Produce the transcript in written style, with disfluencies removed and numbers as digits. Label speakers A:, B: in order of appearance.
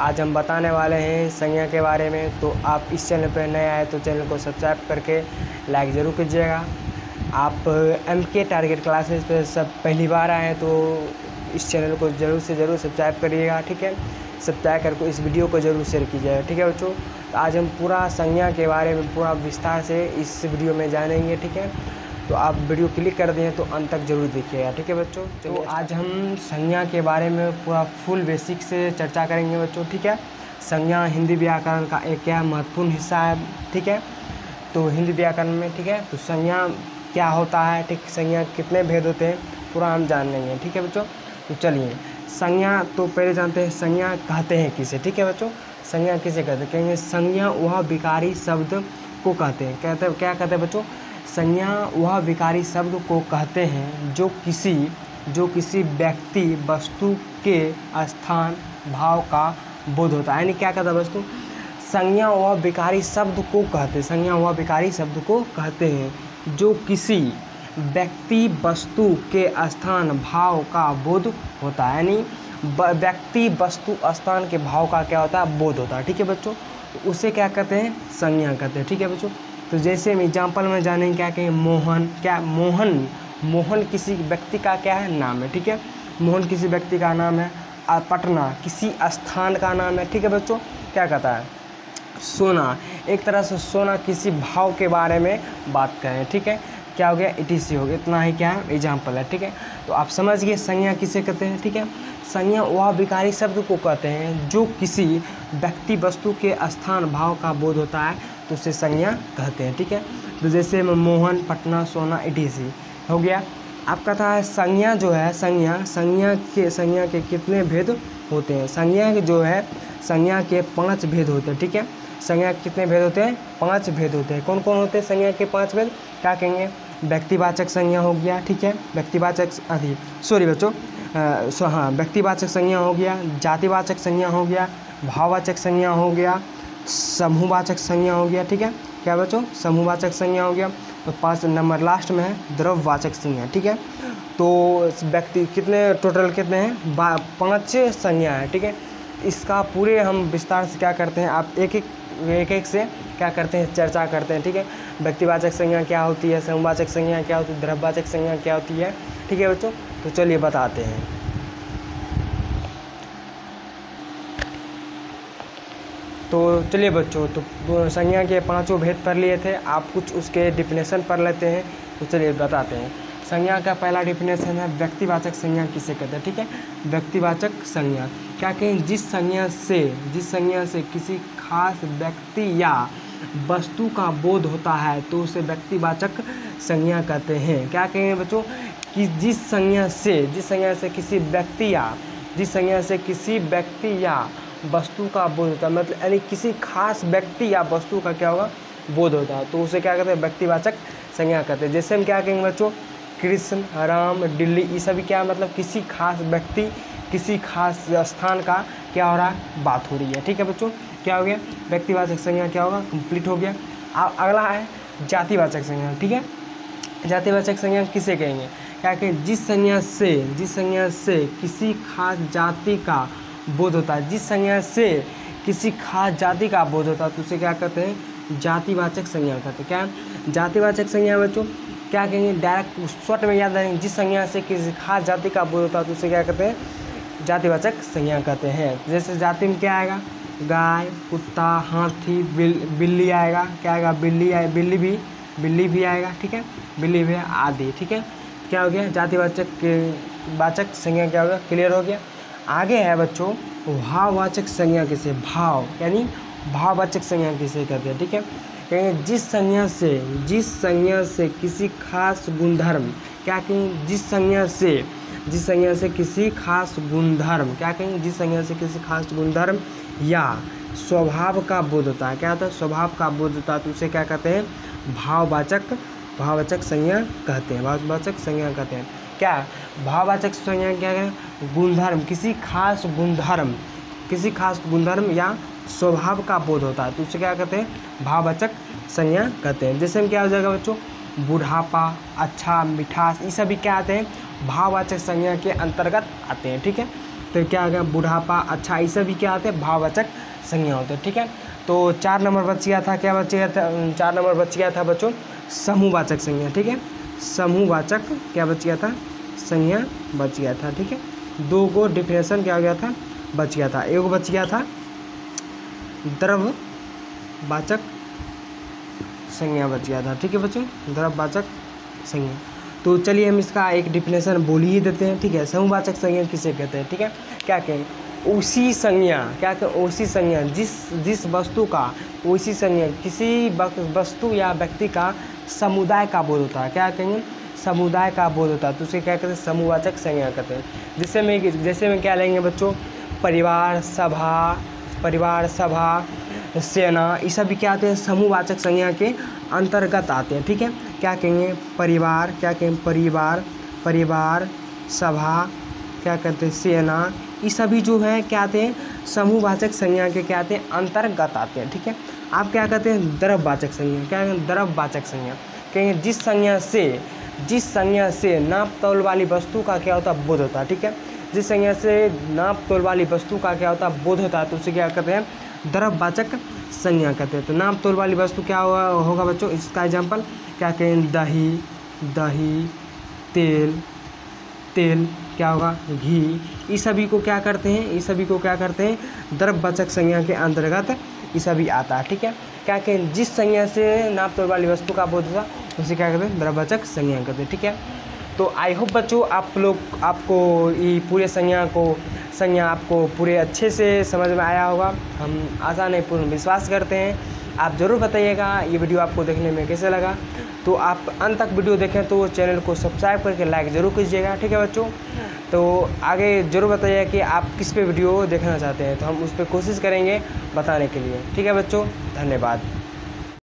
A: आज हम बताने वाले हैं संज्ञा के बारे में। तो आप इस चैनल पर नए आए तो चैनल को सब्सक्राइब करके लाइक ज़रूर कीजिएगा। आप MK टारगेट क्लासेस पे सब पहली बार आए तो इस चैनल को ज़रूर से ज़रूर सब्सक्राइब करिएगा, ठीक है। सब्सक्राइब करके इस वीडियो को ज़रूर शेयर कीजिएगा, ठीक है बच्चों। तो आज हम पूरा संज्ञा के बारे में पूरा विस्तार से इस वीडियो में जानेंगे, ठीक है। तो आप वीडियो क्लिक कर दें तो अंत तक जरूर देखिएगा, ठीक है बच्चों। तो आज हम संज्ञा के बारे में पूरा फुल बेसिक से चर्चा करेंगे बच्चों, ठीक है। संज्ञा हिंदी व्याकरण का एक क्या महत्वपूर्ण हिस्सा है, ठीक है। तो हिंदी व्याकरण में, ठीक है, तो संज्ञा क्या होता है, ठीक, संज्ञा कितने भेद होते हैं पूरा हम जान लेंगे, ठीक है बच्चों। तो चलिए संज्ञा तो पहले जानते हैं संज्ञा कहते हैं किसे, ठीक है बच्चों। संज्ञा किसे कहते हैं, कहेंगे संज्ञा वह विकारी शब्द को कहते हैं। क्या कहते हैं बच्चों, संज्ञा वह विकारी शब्द को कहते हैं जो किसी व्यक्ति वस्तु के स्थान भाव का बोध होता है। यानी क्या कहता है वस्तु, संज्ञा वह विकारी शब्द को कहते हैं, संज्ञा वह विकारी शब्द को कहते हैं जो किसी व्यक्ति वस्तु के स्थान भाव का बोध होता है। यानी व्यक्ति वस्तु स्थान के भाव का क्या होता है, बोध होता है, ठीक है बच्चों। तो उसे क्या कहते हैं, संज्ञा कहते हैं, ठीक है बच्चों। तो जैसे हम एग्जाम्पल में जानेंगे, क्या कहें, मोहन, क्या मोहन किसी व्यक्ति का क्या है, नाम है, ठीक है। मोहन किसी व्यक्ति का नाम है। पटना किसी स्थान का नाम है, ठीक है बच्चों। क्या कहता है, सोना, एक तरह से सोना किसी भाव के बारे में बात करें, ठीक है। क्या हो गया, ETC हो गया, इतना ही क्या है एग्जाम्पल है, ठीक है। तो आप समझ गए संज्ञा किसे कहते हैं, ठीक है। संज्ञा वह विकारी शब्द को कहते हैं जो किसी व्यक्ति वस्तु के स्थान भाव का बोध होता है, तो उसे संज्ञा कहते हैं, ठीक है। तो जैसे मोहन, पटना, सोना, ETC हो गया। अब कहता है संज्ञा जो है, संज्ञा के कितने भेद होते हैं। संज्ञा जो है, संज्ञा के 5 भेद होते हैं, ठीक है। संज्ञा के कितने भेद होते हैं, 5 भेद होते हैं। कौन कौन होते हैं संज्ञा के 5 भेद, क्या कहेंगे, व्यक्तिवाचक संज्ञा हो गया, ठीक है। व्यक्तिवाचक व्यक्तिवाचक संज्ञा हो गया, जातिवाचक संज्ञा हो गया, भाववाचक संज्ञा हो गया, समूहवाचक संज्ञा हो गया, ठीक है। क्या बच्चों, समूहवाचक संज्ञा हो गया। तो 5 नंबर लास्ट में है द्रव्यवाचक संज्ञा, ठीक है। तो व्यक्ति कितने टोटल कितने हैं, 5 संज्ञा है, ठीक है। इसका पूरे हम विस्तार से क्या करते हैं, आप एक एक से क्या करते हैं, चर्चा करते हैं, ठीक है। व्यक्तिवाचक संज्ञा क्या होती है, समूहवाचक संज्ञा क्या होती है, द्रव्यवाचक संज्ञा क्या होती है, ठीक है बच्चों। तो चलिए बताते हैं। तो चलिए बच्चों, तो संज्ञा के 5 भेद पढ़ लिए थे, आप कुछ उसके डिफिनेशन पढ़ लेते हैं। तो चलिए बताते हैं। संज्ञा का पहला डिफिनेशन है व्यक्तिवाचक संज्ञा किसे कहते हैं, ठीक है। व्यक्तिवाचक संज्ञा क्या कहें, जिस संज्ञा से किसी खास व्यक्ति या वस्तु का बोध होता है तो उसे व्यक्तिवाचक संज्ञा कहते हैं। क्या कहेंगे बच्चों, कि जिस संज्ञा से किसी व्यक्ति या वस्तु का बोध होता है, मतलब यानी किसी खास व्यक्ति या वस्तु का क्या होगा, बोध होता है, तो उसे क्या कहते हैं, व्यक्तिवाचक संज्ञा कहते हैं। जैसे हम क्या कहेंगे बच्चों, कृष्ण, राम, दिल्ली, ये सभी क्या मतलब किसी खास व्यक्ति, किसी खास स्थान का क्या हो रहा है, बात हो रही है, ठीक है बच्चों। क्या हो गया, व्यक्तिवाचक संज्ञा क्या होगा, कंप्लीट हो गया। अब अगला है जातिवाचक संज्ञा, ठीक है। जातिवाचक संज्ञा किसे कहेंगे, क्या कहें, जिस संज्ञा से किसी खास जाति का बोध होता है, जिस संज्ञा से किसी खास जाति का बोध होता है तो उसे क्या कहते हैं, जातिवाचक संज्ञा कहते हैं। क्या जातिवाचक संज्ञा बच्चों, क्या कहेंगे, डायरेक्ट शॉर्ट में याद रखेंगे, जिस संज्ञा से किसी खास जाति का बोध होता है तो उसे क्या कहते हैं, जातिवाचक संज्ञा कहते हैं। जैसे जाति में क्या आएगा, गाय, कुत्ता, हाथी, बिल्ली आएगा, क्या आएगा, बिल्ली भी आएगा, ठीक है, बिल्ली भी आदि, ठीक है। क्या हो गया, जातिवाचक संज्ञा क्या हो गया, क्लियर हो गया। आगे है बच्चों भाववाचक संज्ञा किसे, यानी भाववाचक संज्ञा किसे कहते हैं, ठीक है। कहेंगे जिस संज्ञा से किसी खास गुणधर्म, क्या कहेंगे, जिस संज्ञा से किसी खास गुणधर्म, क्या कहेंगे, जिस संज्ञा से किसी खास गुणधर्म या स्वभाव का बोध होता है, क्या होता है, स्वभाव का बोध होता है, तो उसे क्या कहते हैं, भाववाचक संज्ञा कहते हैं, भाववाचक संज्ञा कहते हैं। क्या भाववाचक संज्ञा क्या है, गुणधर्म, किसी खास गुणधर्म या स्वभाव का बोध होता है तो उसे क्या कहते हैं, भाववाचक संज्ञा कहते हैं। जैसे हम क्या हो जाएगा बच्चों, बुढ़ापा, अच्छा, मिठास, ये सभी क्या आते हैं, भाववाचक संज्ञा के अंतर्गत आते हैं, ठीक है। तो क्या आ गया, बुढ़ापा, अच्छा, ये सभी क्या आते हैं, भाववाचक संज्ञा होते हैं। ठीक है, तो 4 नंबर बच गया था, क्या बच गया था, 4 नंबर बच गया था बच्चों, समूहवाचक संज्ञा। ठीक है, समूहवाचक क्या बच गया था, संज्ञा बच गया था। ठीक है, 2 को डिफिनेशन क्या हो गया था, बच गया था। एक बच गया था द्रव्यवाचक संज्ञा बच गया था। ठीक है बच्चों, द्रव्यवाचक संज्ञा। तो चलिए हम इसका एक डिफिनेशन बोल ही देते हैं। ठीक है, समूहवाचक संज्ञा किसे कहते हैं। ठीक है, क्या कहें, उसी संज्ञा, क्या कहें, उसी संज्ञा, जिस वस्तु का, उसी संज्ञा किसी वस्तु या व्यक्ति का समुदाय का बोध होता है। क्या कहेंगे, समुदाय का बोध होता है, तो उसे क्या कहते हैं, समूहवाचक संज्ञा कहते हैं। जैसे में क्या लेंगे बच्चों, परिवार, सभा, सेना, ये सभी क्या आते हैं, समूहवाचक संज्ञा के अंतर्गत आते हैं। ठीक है, क्या कहेंगे, परिवार, क्या कहेंगे, परिवार, सभा, क्या कहते हैं, सेना, ये सभी जो है क्या आते हैं, समूहवाचक संज्ञा के क्या आते हैं, अंतर्गत आते हैं। ठीक है, आप क्या कहते हैं, द्रव्यवाचक संज्ञा। क्या कहेंगे, द्रव्यवाचक संज्ञा कहेंगे जिस संज्ञा से नाप तौल वाली वस्तु का क्या होता है, बोध होता है। ठीक है, जिस संज्ञा से नाप तौल वाली वस्तु का क्या होता है, बोध होता है, तो उसे क्या कहते हैं, द्रव्यवाचक संज्ञा कहते हैं। तो नाप तौल वाली वस्तु क्या होगा बच्चों, इसका एग्जाम्पल क्या कहें, दही, तेल क्या होगा, घी, इस सभी को क्या करते हैं, द्रव्यवाचक संज्ञा के अंतर्गत ये सभी आता है। ठीक है, क्या कहें, जिस संज्ञा से नाप तौल वाली वस्तु का बोध होता है उसे क्या कहते हैं, द्रव्यवाचक संज्ञा कहते हैं। ठीक है, तो आई होप बच्चों आपको ये पूरे संज्ञा आपको पूरे अच्छे से समझ में आया होगा। हम आशा नहीं पूर्ण विश्वास करते हैं। आप ज़रूर बताइएगा ये वीडियो आपको देखने में कैसे लगा। तो आप अंत तक वीडियो देखें तो चैनल को सब्सक्राइब करके लाइक ज़रूर कीजिएगा। ठीक है बच्चों, तो आगे ज़रूर बताइएगा कि आप किस पे वीडियो देखना चाहते हैं, तो हम उस पर कोशिश करेंगे बताने के लिए। ठीक है बच्चों, धन्यवाद।